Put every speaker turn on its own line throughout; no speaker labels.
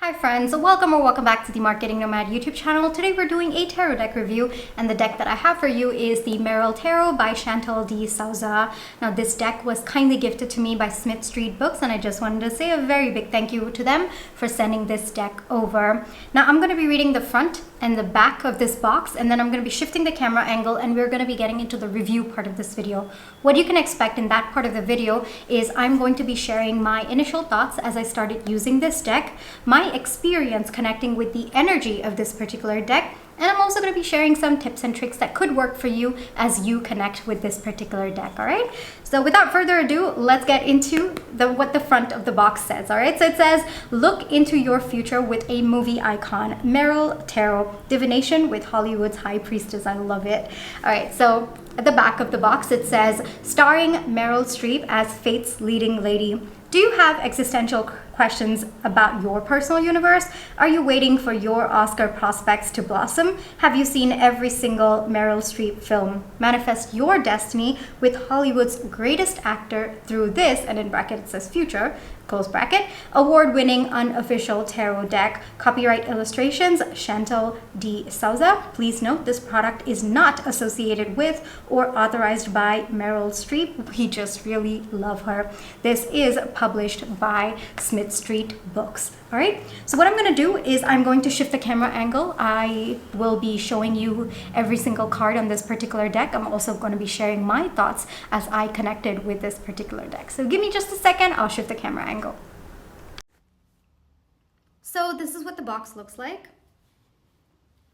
Hi friends, welcome back to the Marketing Nomad YouTube channel. Today we're doing a tarot deck review, and the deck that I have for you is the Meryl Tarot by Chantel de Sousa. Now this deck was kindly gifted to me by Meryl Streep books, and I just wanted to say a very big thank you to them for sending this deck over. Now I'm going to be reading the front and the back of this box, and then I'm going to be shifting the camera angle and we're going to be getting into the review part of this video. What you can expect in that part of the video is I'm going to be sharing my initial thoughts as I started using this deck, my experience connecting with the energy of this particular deck, and I'm also going to be sharing some tips and tricks that could work for you as you connect with this particular deck. All right, so without further ado, let's get into what the front of the box says. All right, so it says, look into your future with a movie icon, Meryl Tarot, divination with Hollywood's high priestess. I love it. All right, so at the back of the box it says, starring Meryl Streep as fate's leading lady. Do you have existential questions about your personal universe? Are you waiting for your Oscar prospects to blossom? Have you seen every single Meryl Streep film? Manifest your destiny with Hollywood's greatest actor through this, and in bracket it says future, close bracket, award-winning unofficial tarot deck. Copyright illustrations, Chantel de Sousa. Please note this product is not associated with or authorized by Meryl Streep. We just really love her. This is published by Meryl Streep books. All right, so what I'm going to do is I'm going to shift the camera angle. I will be showing you every single card on this particular deck. I'm also going to be sharing my thoughts as I connected with this particular deck. So give me just a second, I'll shift the camera angle. So this is what the box looks like.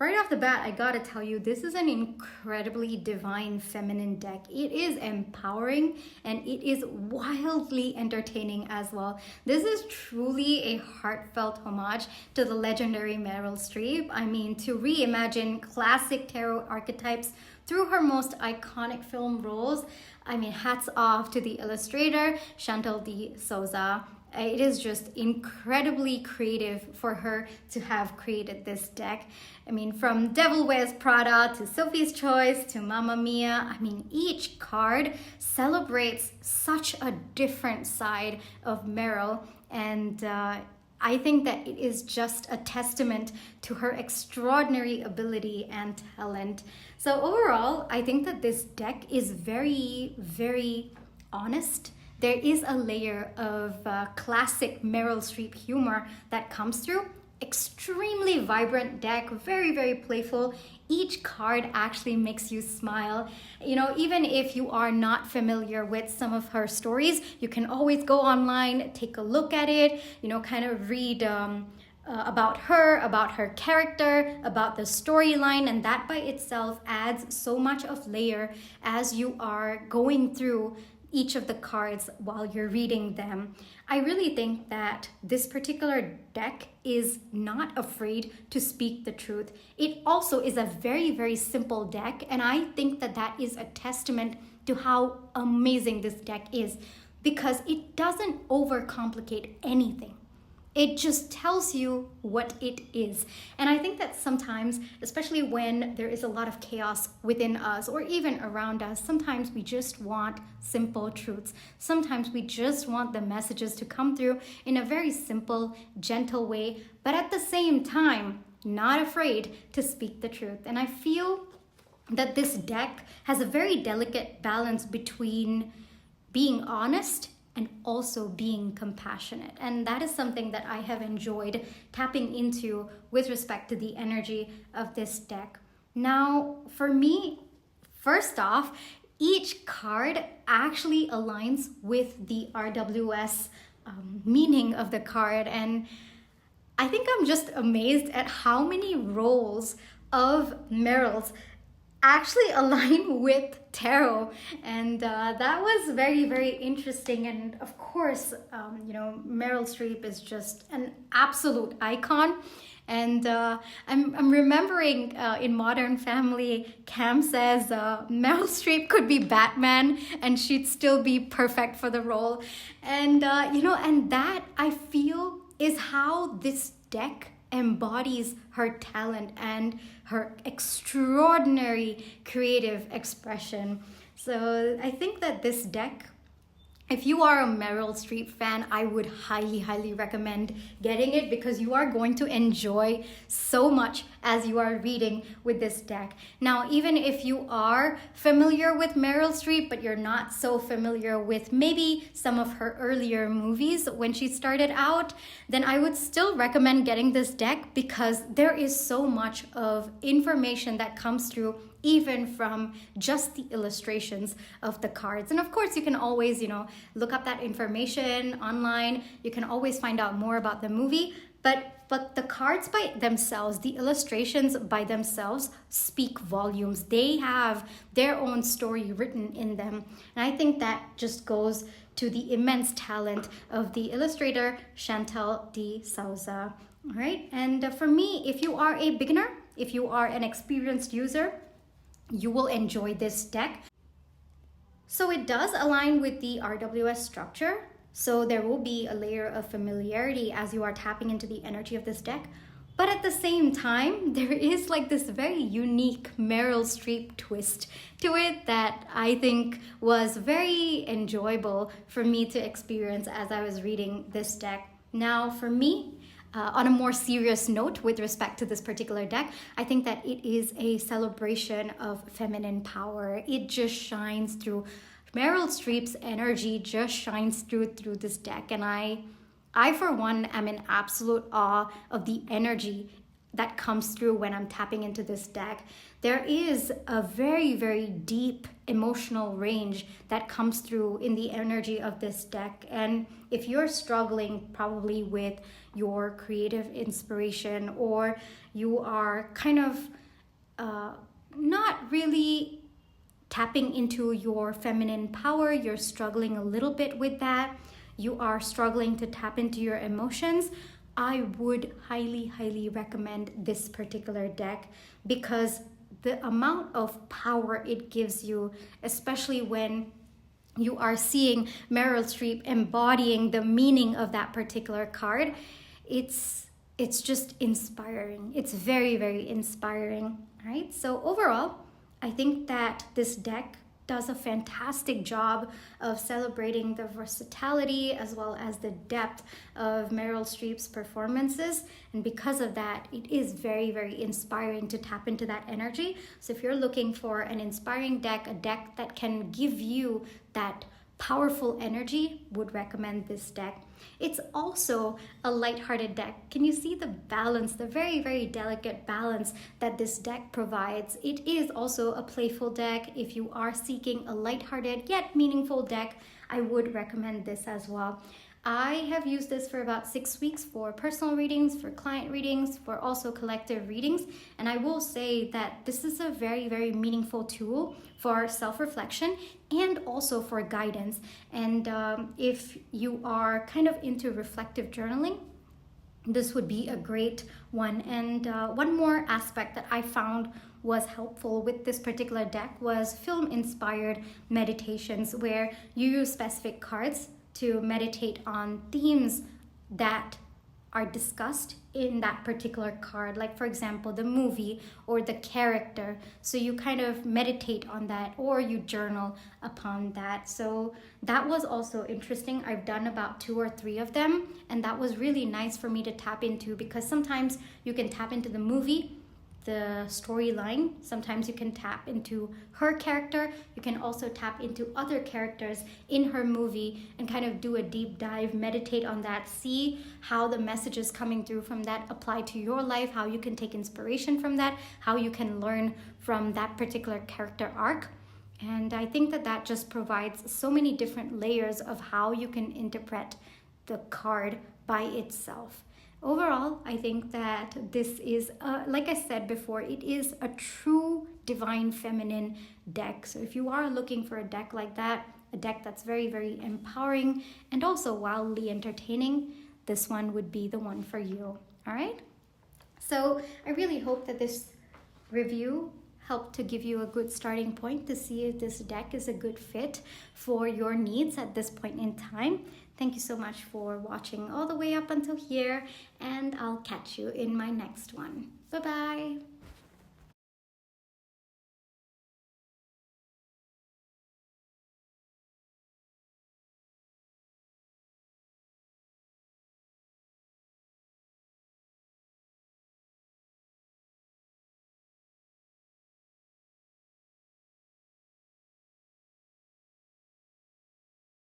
Right off the bat, I gotta tell you, this is an incredibly divine feminine deck. It is empowering and it is wildly entertaining as well. This is truly a heartfelt homage to the legendary Meryl Streep. I mean, to reimagine classic tarot archetypes through her most iconic film roles. I mean, hats off to the illustrator, Chantel de Sousa. It is just incredibly creative for her to have created this deck. I mean, from Devil Wears Prada to Sophie's Choice to Mamma Mia, I mean, each card celebrates such a different side of Meryl, and I think that it is just a testament to her extraordinary ability and talent. So overall, I think that this deck is very, very honest. There is a layer of classic Meryl Streep humor that comes through. Extremely vibrant deck, very, very playful. Each card actually makes you smile. You know, even if you are not familiar with some of her stories, you can always go online, take a look at it, you know, kind of read about her character, about the storyline, and that by itself adds so much of layer as you are going through each of the cards while you're reading them. I really think that this particular deck is not afraid to speak the truth. It also is a very, very simple deck, and I think that that is a testament to how amazing this deck is, because it doesn't overcomplicate anything. It just tells you what it is. And I think that sometimes, especially when there is a lot of chaos within us or even around us, sometimes we just want simple truths. Sometimes we just want the messages to come through in a very simple, gentle way, but at the same time, not afraid to speak the truth. And I feel that this deck has a very delicate balance between being honest and also being compassionate. And that is something that I have enjoyed tapping into with respect to the energy of this deck. Now, for me, first off, each card actually aligns with the RWS meaning of the card. And I think I'm just amazed at how many roles of Meryl's actually align with tarot, and that was very, very interesting. And of course, you know, Meryl Streep is just an absolute icon. And I'm remembering in Modern Family, Cam says Meryl Streep could be Batman and she'd still be perfect for the role. And you know, and that I feel is how this deck embodies her talent and her extraordinary creative expression. So I think that this deck If you are a Meryl Streep fan, I would highly, highly recommend getting it because you are going to enjoy so much as you are reading with this deck. Now, even if you are familiar with Meryl Streep, but you're not so familiar with maybe some of her earlier movies when she started out, then I would still recommend getting this deck because there is so much of information that comes through even from just the illustrations of the cards. And of course, you can always, look up that information online. You can always find out more about the movie, but the cards by themselves, the illustrations by themselves speak volumes. They have their own story written in them. And I think that just goes to the immense talent of the illustrator, Chantel de Sousa. All right. And for me, if you are a beginner, if you are an experienced user, you will enjoy this deck. So it does align with the RWS structure. So there will be a layer of familiarity as you are tapping into the energy of this deck. But at the same time, there is like this very unique Meryl Streep twist to it that I think was very enjoyable for me to experience as I was reading this deck. Now, for me, on a more serious note with respect to this particular deck, I think that it is a celebration of feminine power. It just shines through. Meryl Streep's energy just shines through this deck. And I for one, am in absolute awe of the energy that comes through when I'm tapping into this deck. There is a very, very deep emotional range that comes through in the energy of this deck. And if you're struggling probably with your creative inspiration, or you are kind of not really tapping into your feminine power, you're struggling a little bit with that, you are struggling to tap into your emotions, I would highly, highly recommend this particular deck because the amount of power it gives you, especially when you are seeing Meryl Streep embodying the meaning of that particular card, it's just inspiring. It's very, very inspiring, right? So overall, I think that this deck does a fantastic job of celebrating the versatility as well as the depth of Meryl Streep's performances. And because of that, it is very, very inspiring to tap into that energy. So if you're looking for an inspiring deck, a deck that can give you that powerful energy, would recommend this deck. It's also a lighthearted deck. Can you see the balance, the very, very delicate balance that this deck provides? It is also a playful deck. If you are seeking a lighthearted yet meaningful deck, I would recommend this as well. I have used this for about 6 weeks for personal readings, for client readings, for also collective readings. And I will say that this is a very, very meaningful tool for self-reflection and also for guidance. And if you are kind of into reflective journaling, this would be a great one. And one more aspect that I found was helpful with this particular deck was film-inspired meditations, where you use specific cards to meditate on themes that are discussed in that particular card, like for example the movie or the character. So you kind of meditate on that, or you journal upon that. So that was also interesting. I've done about 2 or 3 of them, and that was really nice for me to tap into, because sometimes you can tap into the movie, the storyline. Sometimes you can tap into her character. You can also tap into other characters in her movie and kind of do a deep dive, meditate on that, see how the messages coming through from that apply to your life, how you can take inspiration from that, how you can learn from that particular character arc. And I think that that just provides so many different layers of how you can interpret the card by itself. Overall, I think that this is, like I said before, it is a true divine feminine deck. So if you are looking for a deck like that, a deck that's very, very empowering and also wildly entertaining, this one would be the one for you. All right? So I really hope that this review helped to give you a good starting point to see if this deck is a good fit for your needs at this point in time. Thank you so much for watching all the way up until here, and I'll catch you in my next one. Bye-bye.